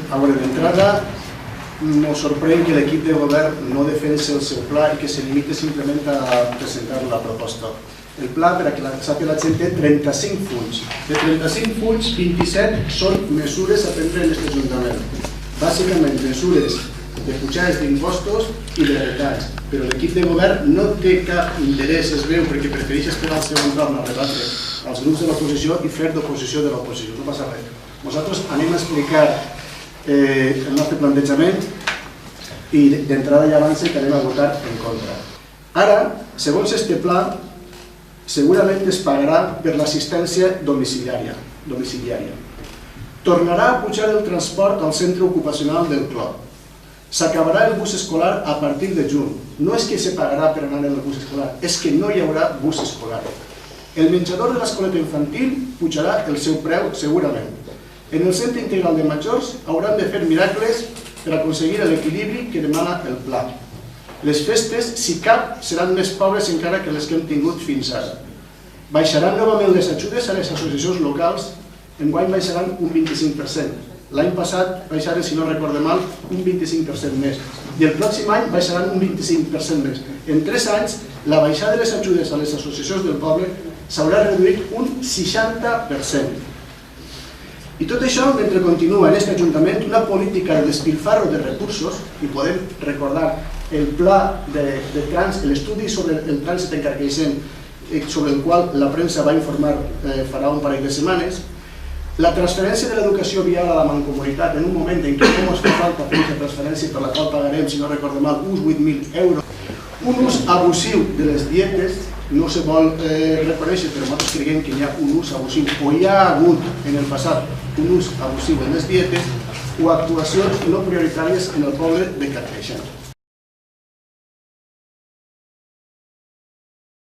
A veure, d'entrada, ens sorprèn que l'equip de govern no defensi el seu pla i que se limiti simplement a presentar la proposta. El pla, per a que sàpiga la gent, té 35 fulls. De 35 fulls, 27 són mesures a prendre en aquest Ajuntament. Bàsicament, mesures de pujades d'impostos i de retalls. Però l'equip de govern no té cap interès, es veu, perquè prefereix esperar el segon torn a rebatre als grups de l'oposició i fer d'oposició de l'oposició. No passa res. Nosaltres anem a explicar el nostre plantejament i d'entrada ja avança que anem a votar en contra. Ara, segons este pla, segurament es pagarà per l'assistència domiciliària. Tornarà a pujar el transport al centre ocupacional del Clot. S'acabarà el bus escolar a partir de juny. No és que se pagarà per anar en el bus escolar, és que no hi haurà bus escolar. El menjador de l'escoleta infantil pujarà el seu preu segurament. En el centre integral de majors hauran de fer miracles per aconseguir l'equilibri que demana el pla. Les festes, si cap, seran més pobres encara que les que hem tingut fins ara. Baixaran novament les ajudes a les associacions locals, enguany baixaran un 25%. L'any passat baixaren, si no recorde mal, un 25% més. I el pròxim any baixaran un 25% més. En 3 anys, la baixada de les ajudes a les associacions del poble s'haurà reduït un 60%. I tot això mentre continua en aquest Ajuntament una política de despilafarro de recursos, i podem recordar el pla de trànsit, l'estudi sobre el trànsit en Carcaixent, sobre el qual la premsa va informar farà un parell de setmanes, la transferència de l'educació via la mancomunitat en un moment en què no ens fa falta fer aquesta transferència per la qual pagarem, si no recordo mal, uns 8.000 euros. Un ús abusiu de les dietes no se vol reconèixer, però nosaltres creiem que hi ha un ús abusiu, o hi ha hagut en el passat un ús abusiu en les dietes, o actuacions no prioritàries en el poble de Carcaixent.